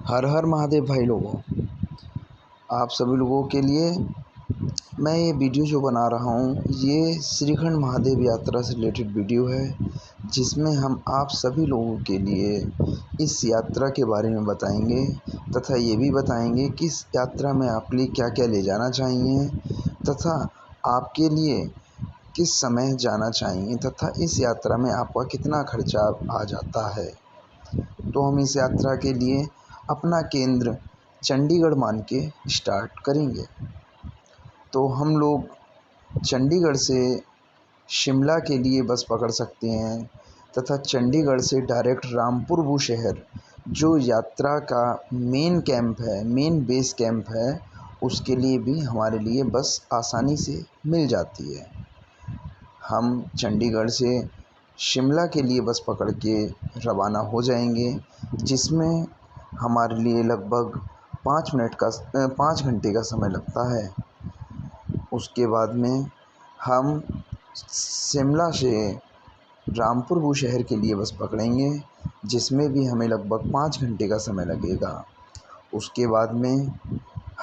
हर हर महादेव भाई लोगों। आप सभी लोगों के लिए मैं ये वीडियो जो बना रहा हूँ ये श्रीखंड महादेव यात्रा से रिलेटेड वीडियो है, जिसमें हम आप सभी लोगों के लिए इस यात्रा के बारे में बताएंगे तथा ये भी बताएंगे कि इस यात्रा में आप लिए क्या क्या ले जाना चाहिए तथा आपके लिए किस समय जाना चाहिए तथा इस यात्रा में आपका कितना खर्चा आ जाता है। तो हम इस यात्रा के लिए अपना केंद्र चंडीगढ़ मान के स्टार्ट करेंगे। तो हम लोग चंडीगढ़ से शिमला के लिए बस पकड़ सकते हैं तथा चंडीगढ़ से डायरेक्ट रामपुर बुशहर जो यात्रा का मेन कैंप है, मेन बेस कैंप है, उसके लिए भी हमारे लिए बस आसानी से मिल जाती है। हम चंडीगढ़ से शिमला के लिए बस पकड़ के रवाना हो जाएंगे, जिसमें हमारे लिए लगभग 5 घंटे का समय लगता है। उसके बाद में हम शिमला से रामपुर बुशहर के लिए बस पकड़ेंगे, जिसमें भी हमें लगभग 5 घंटे का समय लगेगा। उसके बाद में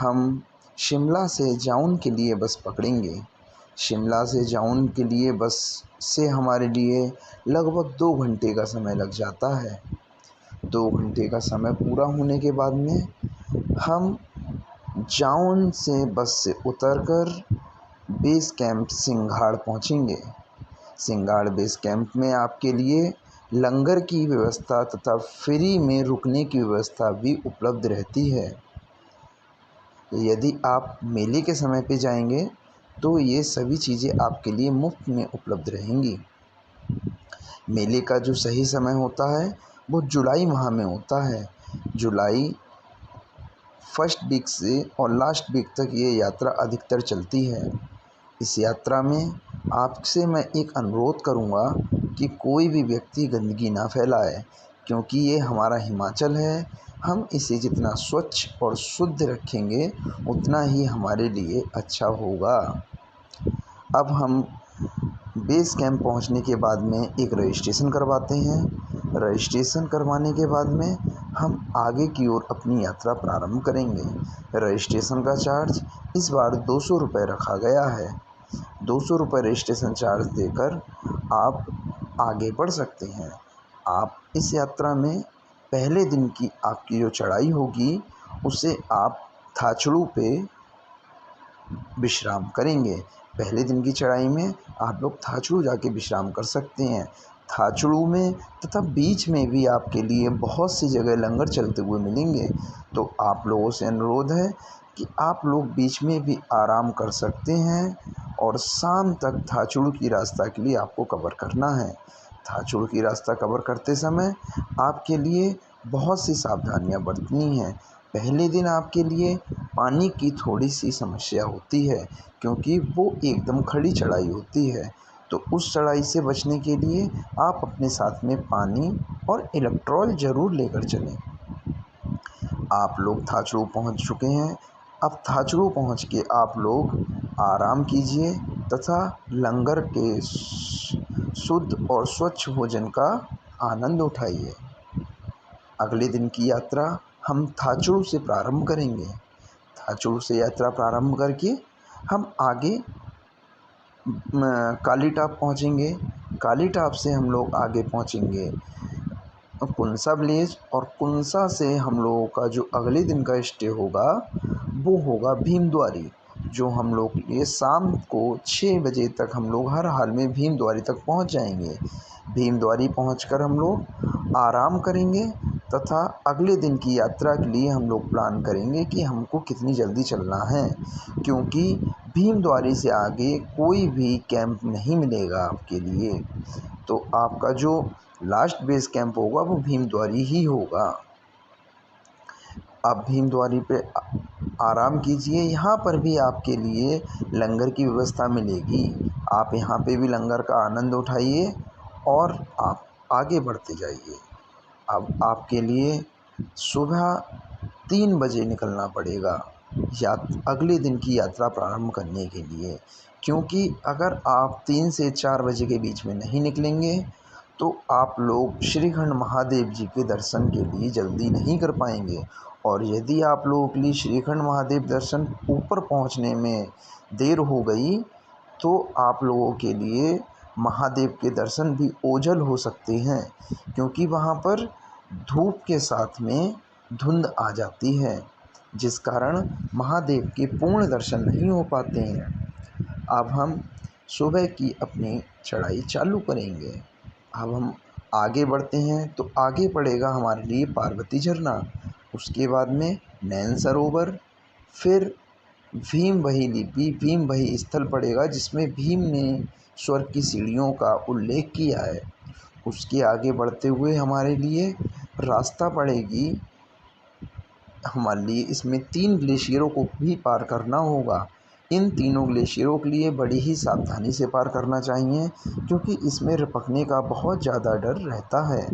हम शिमला से जाउन के लिए बस पकड़ेंगे। शिमला से जाउन के लिए बस से हमारे लिए लगभग 2 घंटे का समय लग जाता है। 2 घंटे का समय पूरा होने के बाद में हम जाउन से बस से उतरकर बेस कैंप सिंघाड़ पहुंचेंगे। सिंघाड़ बेस कैंप में आपके लिए लंगर की व्यवस्था तथा फ्री में रुकने की व्यवस्था भी उपलब्ध रहती है। यदि आप मेले के समय पे जाएंगे तो ये सभी चीज़ें आपके लिए मुफ्त में उपलब्ध रहेंगी। मेले का जो सही समय होता है वो जुलाई माह में होता है। जुलाई फर्स्ट वीक से और लास्ट वीक तक ये यात्रा अधिकतर चलती है। इस यात्रा में आपसे मैं एक अनुरोध करूँगा कि कोई भी व्यक्ति गंदगी ना फैलाए, क्योंकि ये हमारा हिमाचल है। हम इसे जितना स्वच्छ और शुद्ध रखेंगे उतना ही हमारे लिए अच्छा होगा। अब हम बेस कैंप पहुंचने के बाद में एक रजिस्ट्रेशन करवाते हैं। रजिस्ट्रेशन करवाने के बाद में हम आगे की ओर अपनी यात्रा प्रारंभ करेंगे। रजिस्ट्रेशन का चार्ज इस बार 200 रुपये रखा गया है। 200 रुपये रजिस्ट्रेशन चार्ज देकर आप आगे बढ़ सकते हैं। आप इस यात्रा में पहले दिन की आपकी जो चढ़ाई होगी उसे आप थाचड़ू पे विश्राम करेंगे। पहले दिन की चढ़ाई में आप लोग थाचड़ू जाके विश्राम कर सकते हैं। थाचड़ू में तथा बीच में भी आपके लिए बहुत सी जगह लंगर चलते हुए मिलेंगे। तो आप लोगों से अनुरोध है कि आप लोग बीच में भी आराम कर सकते हैं और शाम तक थाचड़ू की रास्ता के लिए आपको कवर करना है। थाचड़ू की रास्ता कवर करते समय आपके लिए बहुत सी सावधानियां बरतनी हैं। पहले दिन आपके लिए पानी की थोड़ी सी समस्या होती है, क्योंकि वो एकदम खड़ी चढ़ाई होती है। तो उस चढ़ाई से बचने के लिए आप अपने साथ में पानी और इलेक्ट्रॉल ज़रूर लेकर चलें। आप लोग थाचड़ू पहुंच चुके हैं। अब थाचड़ू पहुंच के आप लोग आराम कीजिए तथा लंगर के शुद्ध और स्वच्छ भोजन का आनंद उठाइए। अगले दिन की यात्रा हम थाचड़ू से प्रारंभ करेंगे। थाचड़ू से यात्रा प्रारंभ करके हम आगे कालीटाप पहुंचेंगे। कालीटाप से हम लोग आगे पहुंचेंगे कुनसा विलेज, और कुनसा से हम लोगों का जो अगले दिन का स्टे होगा वो होगा भीमद्वारी, जो हम लोग ये शाम को 6 बजे तक हम लोग हर हाल में भीमद्वारी तक पहुंच जाएंगे। भीमद्वारी पहुंचकर हम लोग आराम करेंगे तथा अगले दिन की यात्रा के लिए हम लोग प्लान करेंगे कि हमको कितनी जल्दी चलना है, क्योंकि भीमद्वारी से आगे कोई भी कैंप नहीं मिलेगा आपके लिए। तो आपका जो लास्ट बेस कैंप होगा वो भीमद्वारी ही होगा। आप भीमद्वारी पे आराम कीजिए। यहाँ पर भी आपके लिए लंगर की व्यवस्था मिलेगी। आप यहाँ पे भी लंगर का आनंद उठाइए और आप आगे बढ़ते जाइए। अब आपके लिए सुबह 3 बजे निकलना पड़ेगा अगले दिन की यात्रा प्रारंभ करने के लिए, क्योंकि अगर आप 3 से 4 बजे के बीच में नहीं निकलेंगे तो आप लोग श्रीखंड महादेव जी के दर्शन के लिए जल्दी नहीं कर पाएंगे। और यदि आप लोगों के लिए श्रीखंड महादेव दर्शन ऊपर पहुंचने में देर हो गई तो आप लोगों के लिए महादेव के दर्शन भी ओझल हो सकते हैं, क्योंकि वहाँ पर धूप के साथ में धुंध आ जाती है, जिस कारण महादेव के पूर्ण दर्शन नहीं हो पाते हैं। अब हम सुबह की अपनी चढ़ाई चालू करेंगे। अब हम आगे बढ़ते हैं तो आगे पड़ेगा हमारे लिए पार्वती झरना, उसके बाद में नैन सरोवर, फिर भीम वही स्थल पड़ेगा जिसमें भीम ने स्वर्ग की सीढ़ियों का उल्लेख किया है। उसके आगे बढ़ते हुए हमारे लिए रास्ता पड़ेगी, हमारे लिए इसमें 3 ग्लेशियरों को भी पार करना होगा। इन तीनों ग्लेशियरों के लिए बड़ी ही सावधानी से पार करना चाहिए, क्योंकि इसमें रपकने का बहुत ज़्यादा डर रहता है।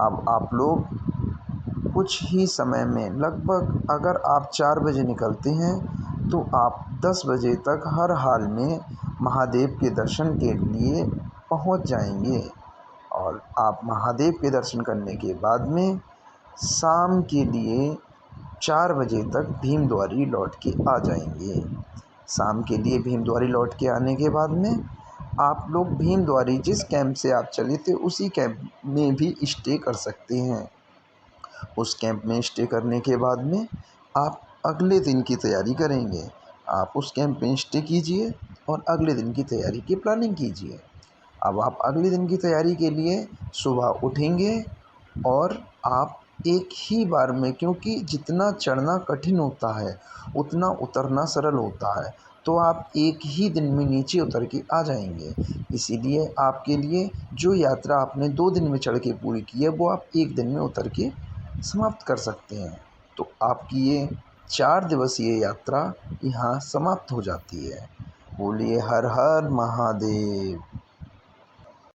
अब आप लोग कुछ ही समय में, लगभग अगर आप 4 बजे निकलते हैं तो आप 10 बजे तक हर हाल में महादेव के दर्शन के लिए पहुंच जाएंगे। और आप महादेव के दर्शन करने के बाद में शाम के लिए 4 बजे तक भीमद्वारी लौट के आ जाएंगे। शाम के लिए भीमद्वारी लौट के आने के बाद में आप लोग भीमद्वारी जिस कैंप से आप चले थे उसी कैंप में भी स्टे कर सकते हैं। उस कैंप में स्टे करने के बाद में आप अगले दिन की तैयारी करेंगे। आप उस कैंप में स्टे कीजिए और अगले दिन की तैयारी की प्लानिंग कीजिए। अब आप अगले दिन की तैयारी के लिए सुबह उठेंगे और आप एक ही बार में, क्योंकि जितना चढ़ना कठिन होता है उतना उतरना सरल होता है, तो आप एक ही दिन में नीचे उतर के आ जाएंगे। इसीलिए आपके लिए जो यात्रा आपने 2 दिन में चढ़ के पूरी की है वो आप 1 दिन में उतर के समाप्त कर सकते हैं। तो आपकी ये 4 दिवसीय यात्रा यहाँ समाप्त हो जाती है। बोलिए हर हर महादेव।